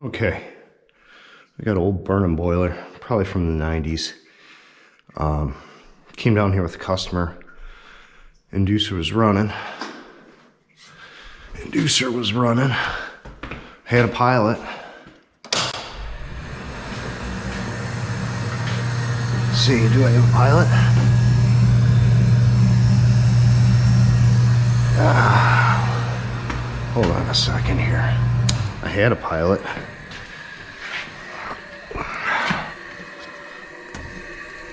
Okay, I got an old Burnham boiler, probably from the 90s. Came down here with a customer. Inducer was running. Had a pilot. Let's see, do I have a pilot? Hold on a second here. I had a pilot.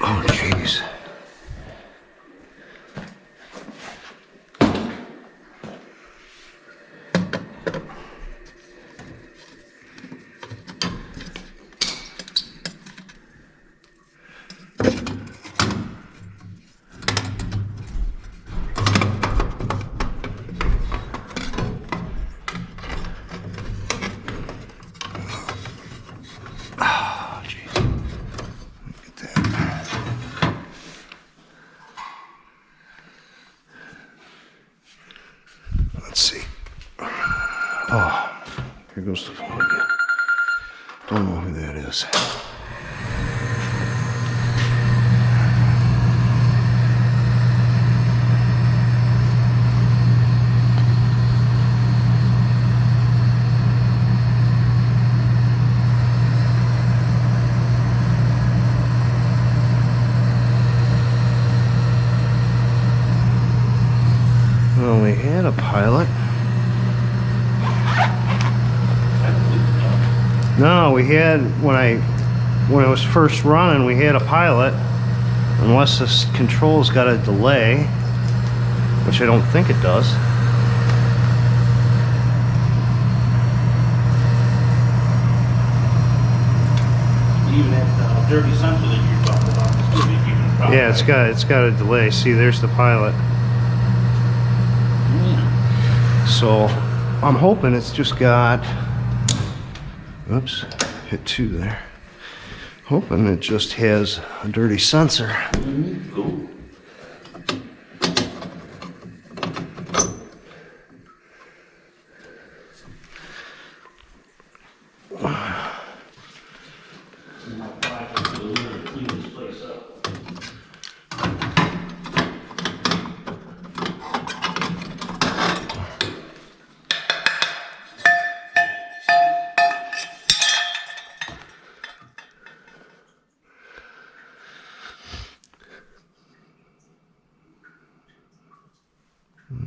Oh, jeez. Let's see. Oh, here goes the Fluke. Don't know who that is. Well, we had a pilot. No, we had, when it was first running, we had a pilot. Unless this control's got a delay, which I don't think it does. Even that dirty sensor that you're talking about is still making a problem. Yeah, it's got a delay. See, there's the pilot. So I'm hoping it's just got, oops, hit 2 there. Hoping it just has a dirty sensor. Cool.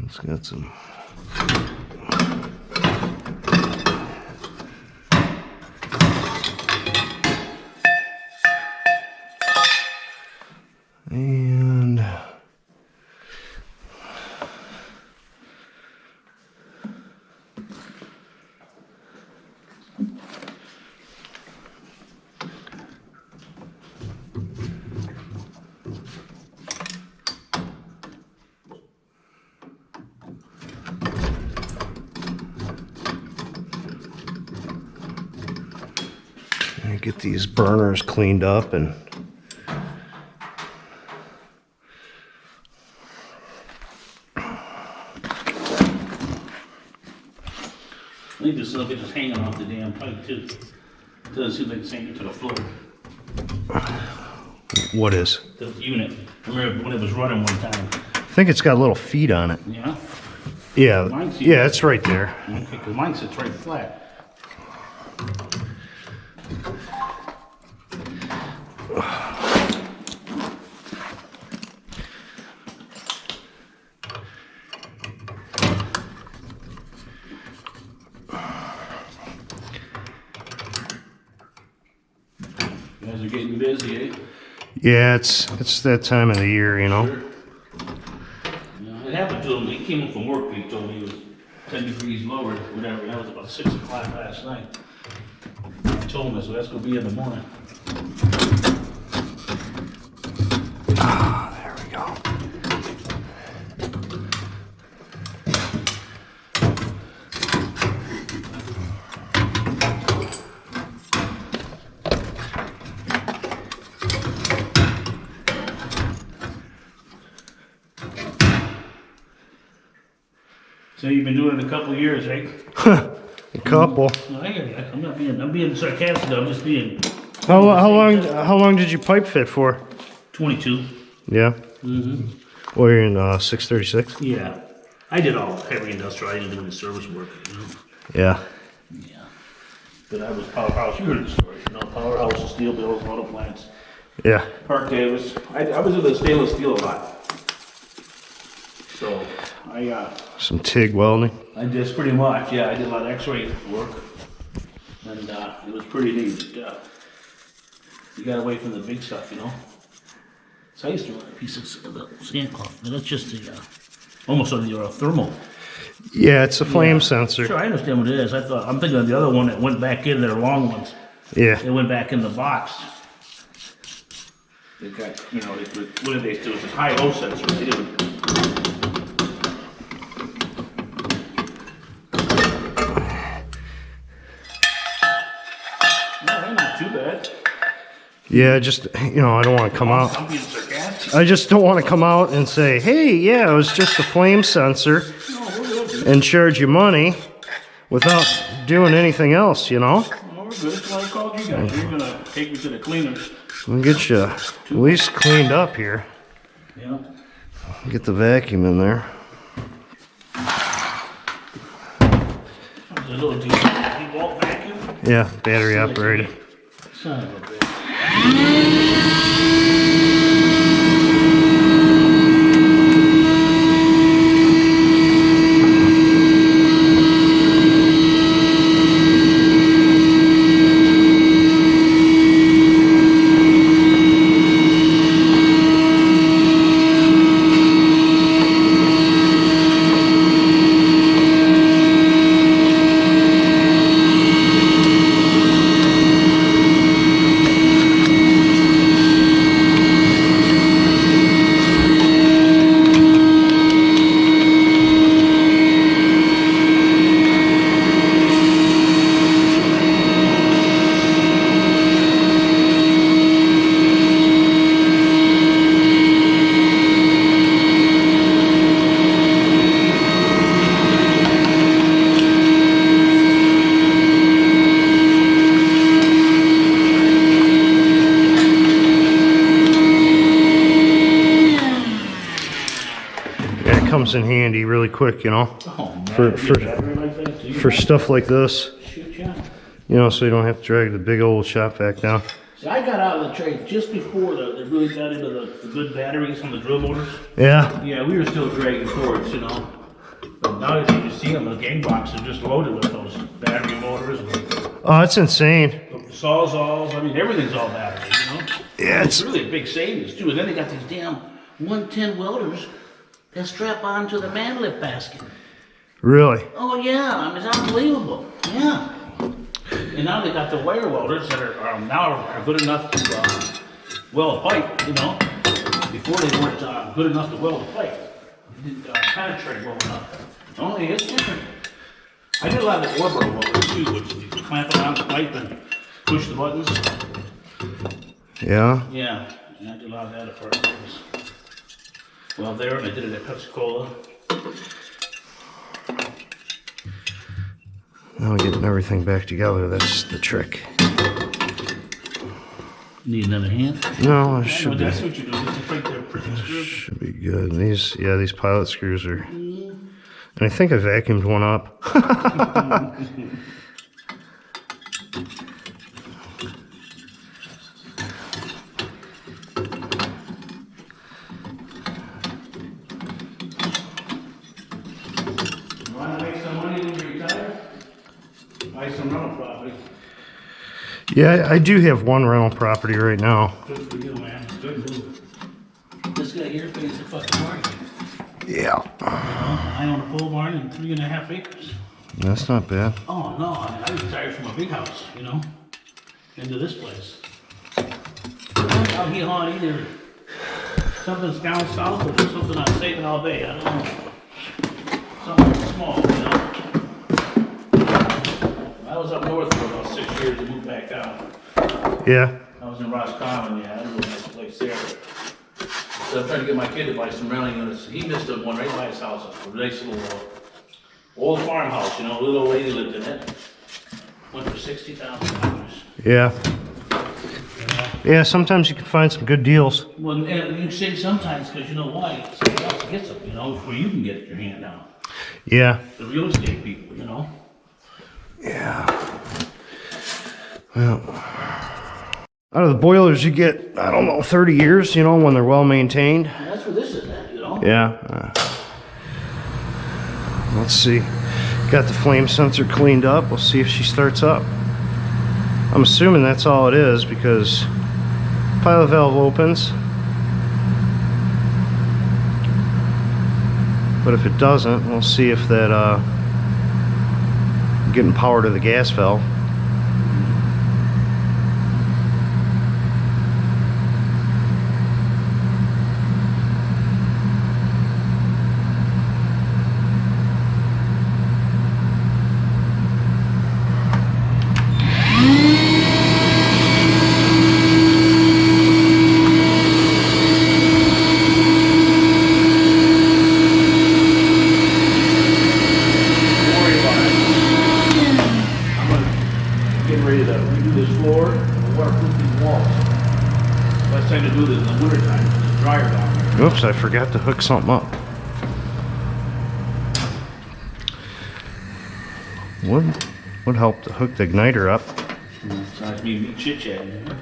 It's got some. And get these burners cleaned up and I think this stuff is just hanging off the damn pipe too. It doesn't seem like it's hanging to the floor. what is? The unit. I remember when it was running one time. I think it's got little feet on it. Yeah? Yeah, yeah, it's right there. Okay, because mine sits right flat. You guys are getting busy, eh? Yeah, it's that time of the year, you know. Sure. Yeah, it happened to him. He came home from work. He told me it was 10 degrees lower, whatever. That was about 6 o'clock last night. I told him, so that's going to be in the morning. Ah, there we go. So you've been doing it a couple of years, right? A couple. No, I hear you. I'm being sarcastic. I'm just being How long did you pipe fit for? 22. Yeah. Mm-hmm. Well, you're in 636. Yeah. I did all heavy industrial. I didn't do any service work, you know. Yeah. Yeah. But I was powerhouse. You heard the story, you know. Powerhouse, steel mills, auto plants. Yeah. Park Davis. I was in the stainless steel a lot. So Some TIG welding. I did pretty much. Yeah, I did a lot of X-ray work, and it was pretty neat. You got away from the big stuff, you know. So I used to run a piece of sand cloth, but that's just the almost on the thermal. Yeah, it's a flame sensor. Sure, I understand what it is. I'm thinking of the other one that went back in there, long ones. Yeah. They went back in the box. They got, you know, what did they do? It's a high-low sensor. They didn't. No, not too bad. Yeah, just, you know, I don't want to come out. I'm being sarcastic. I just don't want to come out and say, hey, yeah, it was just a flame sensor No, we're good, dude. and charge you money without doing anything else, you know? No, we're good. That's why I called you guys. You're gonna take me to the cleaners. We'll get you at least cleaned up here. Yeah. Get the vacuum in there. There's a little DeWalt vacuum. Yeah, battery operated. Son of a bitch. Comes in handy really quick, you know, Oh, man. For- You for- get a battery like that, too? for stuff like this, Shoot, yeah. you know, so you don't have to drag the big old shop vac down. See, I got out of the trade just before they really got into the good batteries on the drill motors. Yeah, Yeah, we were still dragging cords, you know. But now that you see them, the gang box are just loaded with those battery motors, oh, that's insane. the sawzalls. I mean, everything's all battery, you know. Yeah, It's it's really a big savings too. And then they got these damn 110 welders that strap onto the man lift basket. really, Oh yeah, I mean, it's unbelievable. Yeah. And now they got the wire welders that are now are good enough to weld a pipe, you know. Before they weren't good enough to weld a pipe. They didn't penetrate well enough. Only it's different. I did a lot of Orbital welding too, which you clamp it on the pipe and push the buttons. yeah. Yeah, and I did a lot of that at first. Well, there, and I did it at Pepsi-Cola. Now getting everything back together, that's the trick. Need another hand? No, it I should know, be, that's what you do. Just right there, pretty screws. should be good. These, yeah, these pilot screws are, and I think I vacuumed one up. You want to make some money when you retire? Buy some rental property. Yeah, I do have one rental property right now. Good for you, man. Good move. This guy here pays the fucking mortgage. Yeah. I own a pole barn and 3.5 acres. That's not bad. Oh no, I mean, I retired from a big house, you know, into this place. I'll be on either something's down south or something I'm saving all day. I don't know. Something small, you know. I was up north for about 6 years and moved back down. Yeah. I was in Roscommon, yeah, I don't know nice place there. So I'm trying to get my kid to buy some rental units. He missed one right by his house, a nice little old farmhouse, you know, a little old lady lived in it. went for $60,000. Yeah. Yeah, sometimes you can find some good deals. Well, and you say sometimes because you know why? Somebody else gets them, you know, before you can get your hand out. Yeah. The real estate people, you know. Yeah. Well, out of the boilers you get, I don't know, 30 years, you know, when they're well maintained. And that's where this is at, you know. Yeah. Let's see. Got the flame sensor cleaned up. We'll see if she starts up. I'm assuming that's all it is because pilot valve opens. But if it doesn't, we'll see if that getting power to the gas valve. Oops, I forgot to hook something up. Would help to hook the igniter up. Sounds me chit-chatting.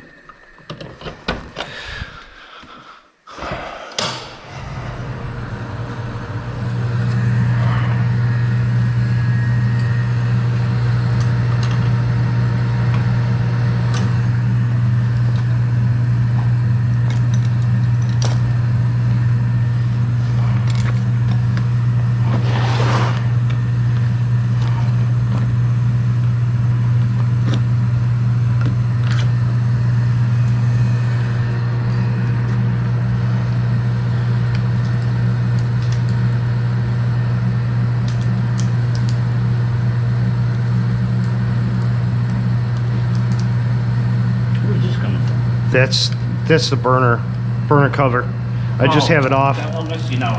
That's the burner cover. I just have it off. Oh, I see now.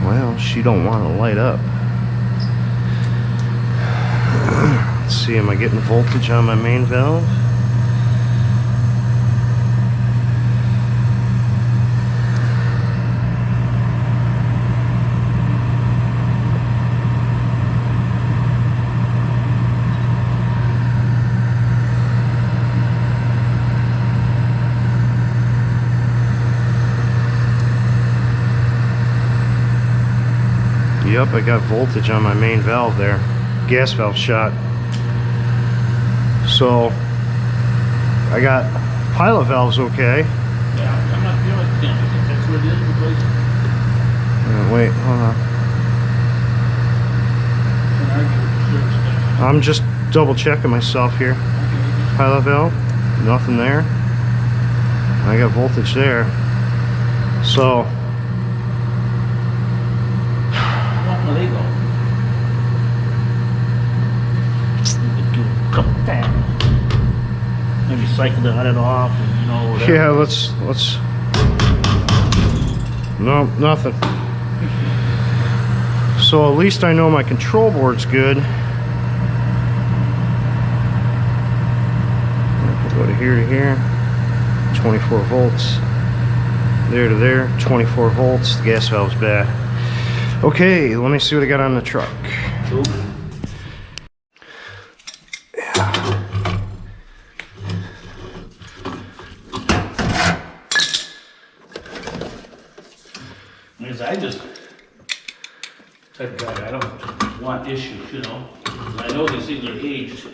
Well, she don't want to light up. Let's see, am I getting voltage on my main valve? Yep, I got voltage on my main valve there. Gas valve shot. So, I got pilot valves okay. Yeah, I'm not feeling it. That's what it is, replace it. Wait, hold on. I'm just double checking myself here. Pilot valve, nothing there. I got voltage there. So, well, there you go. Maybe cycle the on and off, and you know, whatever. yeah, let's. No, nothing. So at least I know my control board's good. Go to here, 24 volts. There to there, 24 volts. The gas valve's bad. Okay, let me see what I got on the truck. Cool. Because I just type of guy, I don't want issues, you know. I know these things are aged.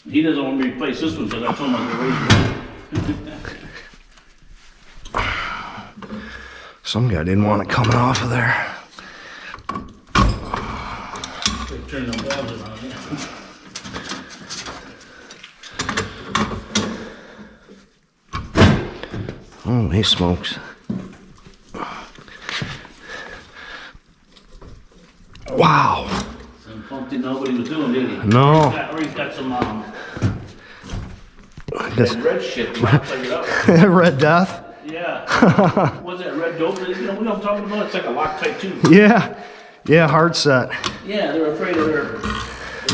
He doesn't want me to replace this one because I told him I'm going to raise it. Some guy didn't want it coming off of there. Turn the valves around here. Holy smokes. Wow. Some pumped Didn't know what he was doing, did he? No. Or he's got some This- that red shit. You know, figured out. Red Death? Yeah. Was that red dope? You know what I'm talking about? It's like a Loctite too. Yeah. Yeah, hard set. Yeah, they're afraid of their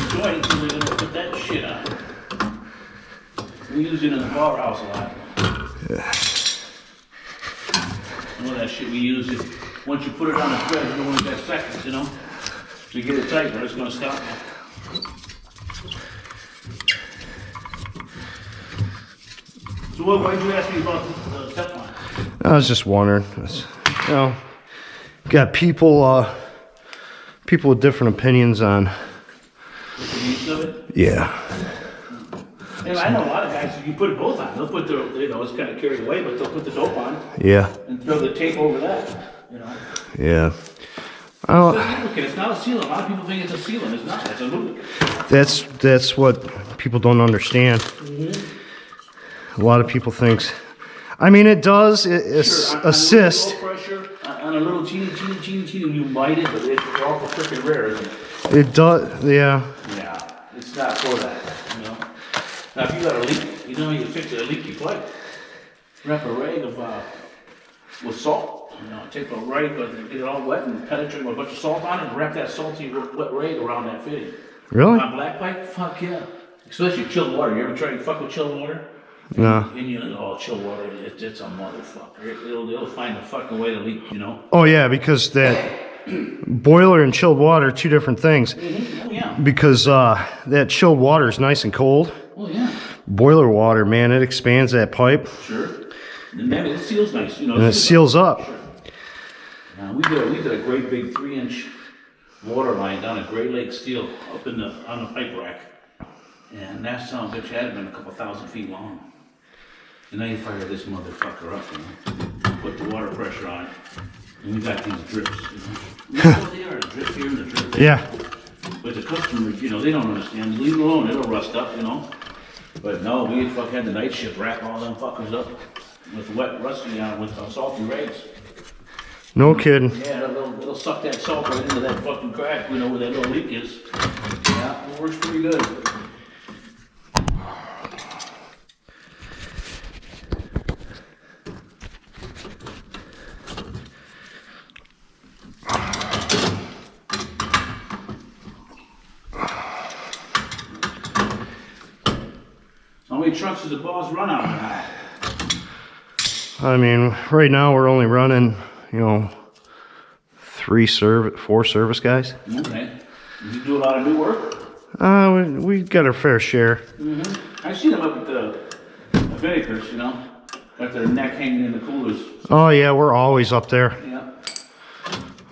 joints, so they're gonna put that shit on. We use it in the powerhouse a lot. All that shit we use it. Once you put it on the thread, you only got seconds, you know? So you get it tight, or it's gonna stop you. So why did you ask me about the Teflon? I was just wondering. You know, got people people with different opinions on. What's the use of it? Yeah. And I know a lot of guys, you put it both on. They'll put their, you know, it's kind of carried away, but they'll put the dope on Yeah. and throw the tape over that, you know? Yeah. It's a lubricant. It's not a sealant. A lot of people think it's a sealant. It's not. It's a lubricant. That's what people don't understand. A lot of people thinks. I mean, it does assist. On a little low pressure, on a little teeny, you might it, but it's awful freaking rare, isn't it? It does. Yeah. Yeah, it's not for that, you know. Now, if you got a leak, you know, you fix a leaky pipe. Wrap a rag of with salt. You know, take a rag, get it all wet and penetrate with a bunch of salt on it, and wrap that salty wet rag around that fitting. Really? On black pipe, fuck yeah. Especially chilled water. You ever try to fuck with chilled water? No. And you know, chilled water, it's a motherfucker. It'll find a fucking way to leak, you know. Oh yeah, because that boiler and chilled water are two different things. Oh yeah. Because that chilled water is nice and cold. Oh yeah. Boiler water, man, it expands that pipe. Sure. And then it seals nice, you know. And it seals up. Sure. We did a great big 3-inch water line down at Great Lake Steel up on the pipe rack. And that son of a bitch had been a couple thousand feet long. And now you fire this motherfucker up, you know. Put the water pressure on it. And we got these drips, you know. You know what they are, a drip here and a drip there. Yeah. But the customers, you know, they don't understand. Leave it alone, it'll rust up, you know. But no, we had the night shift wrap all them fuckers up with wet rusty on with salty rags. No kidding. Yeah, it'll suck that salt right into that fucking crack, you know, where that little leak is. Yeah, it works pretty good. How many trucks does the boss run out of? I mean, right now we're only running, you know, 4 service guys. Okay. You do a lot of new work? We got our fair share. I see them up at the Vinnikers, you know, got their neck hanging in the coolers. Oh yeah, we're always up there. Yeah.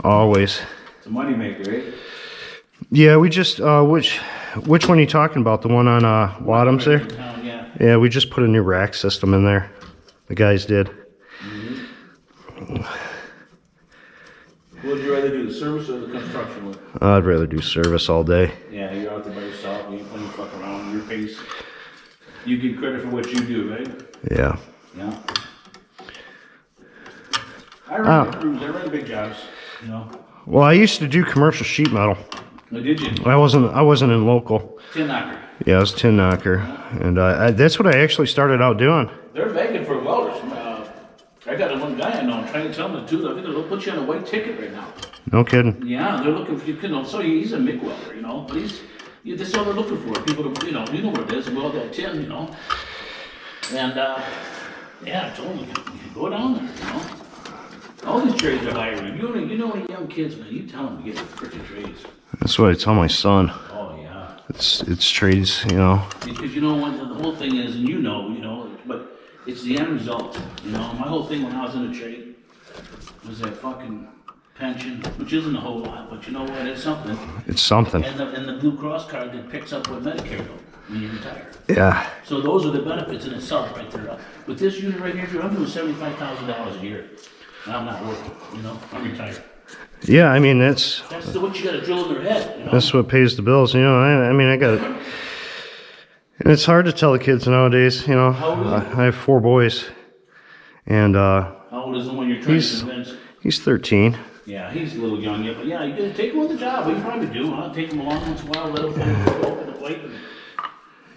Always. It's a moneymaker, eh? Yeah, we just which one are you talking about? The one on Wadhams there? Yeah. Yeah, we just put a new rack system in there. The guys did. What would you rather do, the service or the construction work? I'd rather do service all day. Yeah, you're out there by yourself, you ain't playing fuck around, your pace. You get credit for what you do, right? Yeah. Yeah. I run the crews, I run big jobs, you know. Well, I used to do commercial sheet metal. Oh, did you? I wasn't in local. Tin knocker. Yeah, I was tin knocker, and that's what I actually started out doing. They're begging for welders. I got one guy I know, I'm trying to tell him to do that. I think they'll put you on a white ticket right now. No kidding. Yeah, they're looking for you. So he's a MIG welder, you know, but that's all they're looking for. People to, you know what it is, weld that tin, you know. And yeah, I told him, you go down there, you know. All these trades are hiring. You know any young kids, man, you tell them to get the freaking trades. That's what I tell my son. Oh yeah. It's trades, you know. Because you know what the whole thing is, and you know, but it's the end result. You know, my whole thing when I was in the trade was that fucking pension, which isn't a whole lot, but you know what? It's something. It's something. And the Blue Cross card that picks up what Medicare will when you retire. Yeah. So those are the benefits in itself right there. With this unit right here, I'm doing $75,000 a year. And I'm not working, you know, I'm retired. Yeah, I mean that's what you gotta drill in their head, you know. That's what pays the bills, you know. I mean, I got it. And it's hard to tell the kids nowadays, you know. How old is he? I have 4 boys, and How old is the one you're trying to convince? he's 13. Yeah, he's a little young yet, but yeah, you gotta take him on the job. We probably do. I'll take him along once in a while, let him go up in the plate.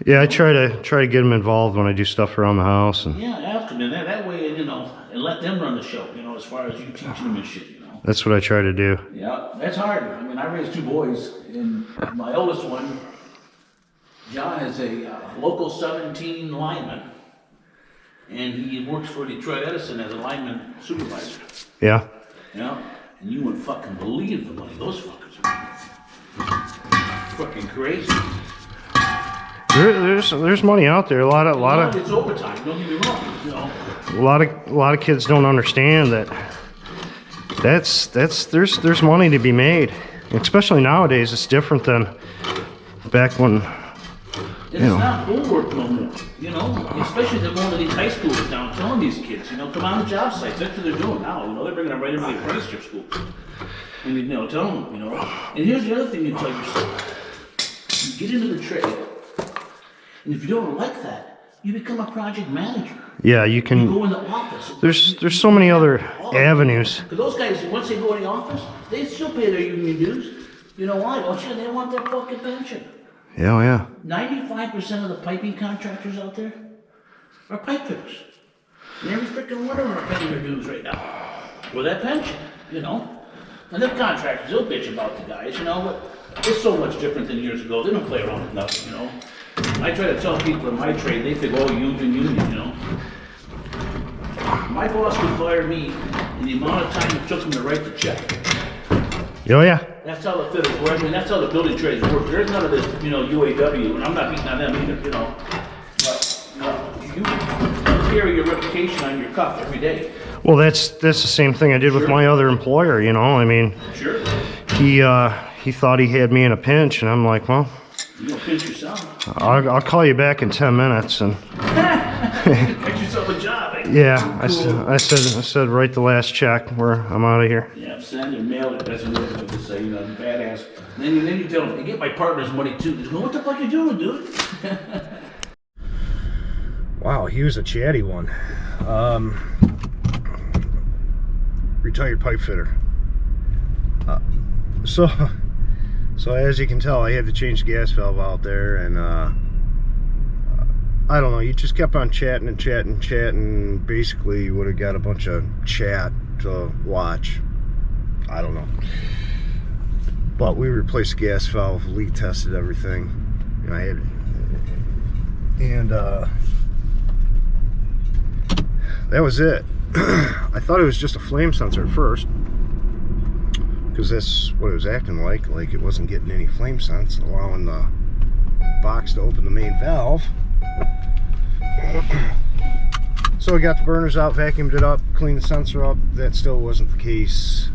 Yeah, I try to get them involved when I do stuff around the house. And Yeah, ask them, and that way, you know, and let them run the show, you know, as far as you teaching them and shit, you know. that's what I try to do. Yeah, that's hard. I mean, I raised 2 boys, and my oldest one, John, is a local 17 lineman, and he works for Detroit Edison as a lineman supervisor. Yeah. Yeah, and you wouldn't fucking believe the money those fuckers are making. Fucking crazy. There's money out there. A lot of It's overtime. Don't get me wrong. You know. a lot of kids don't understand that. There's money to be made, especially nowadays. It's different than back when. It's not work no more, you know, especially they're going to these high schools now telling these kids, you know, come on the job sites. That's what they're doing now, you know, they're bringing them right into the apprenticeship schools. And, you know, tell them, you know. And here's the other thing you tell yourself. You get into the trade, and if you don't like that, you become a project manager. Yeah, you can. You go in the office. There's so many other avenues. Because those guys, once they go in the office, they still pay their union dues. You know why, don't you? They want their fucking pension. Yeah, yeah. 95% of the piping contractors out there are pipe fitters. And every freaking one of them are paying their dues right now. For that pension, you know. And the contractors, they'll bitch about the guys, you know, but it's so much different than years ago. They don't play around with nothing, you know. I try to tell people in my trade, they think, oh, union, you know. My boss would fire me in the amount of time it took him to write the check. Oh, yeah. That's how the fitters work. I mean, that's how the building trades work. There's none of this, you know, UAW, and I'm not beating on them either, you know. But, you carry your reputation on your cuff every day. Well, that's the same thing I did with my other employer. You know, I mean, Sure. he thought he had me in a pinch, and I'm like, well, You don't pinch yourself. I'll call you back in 10 minutes, and Get yourself a job, eh? yeah, I said, write the last check where I'm out of here. Yeah, send and mail it. That's what I just say, you know, badass. Then you tell them, you get my partner's money too. They go, what the fuck you doing, dude? Wow, he was a chatty one. Retired pipe fitter. So as you can tell, I had to change the gas valve out there, and I don't know, you just kept on chatting and chatting and chatting. Basically, you would have got a bunch of chat to watch. I don't know. But we replaced the gas valve, leak tested everything. And I had, and that was it. I thought it was just a flame sensor at first, because that's what it was acting like it wasn't getting any flame sense, allowing the box to open the main valve. So I got the burners out, vacuumed it up, cleaned the sensor up. That still wasn't the case.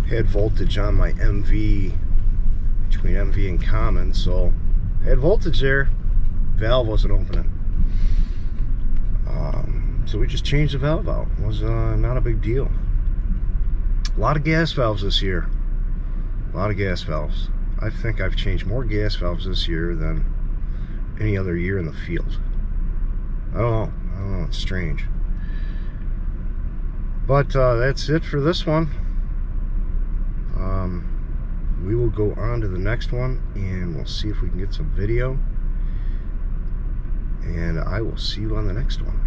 Had voltage on my MV, between MV and common, so had voltage there. Valve wasn't opening. So we just changed the valve out. It was not a big deal. A lot of gas valves this year. A lot of gas valves. I think I've changed more gas valves this year than any other year in the field. I don't know, it's strange. But that's it for this one. We will go on to the next one, and we'll see if we can get some video. And I will see you on the next one.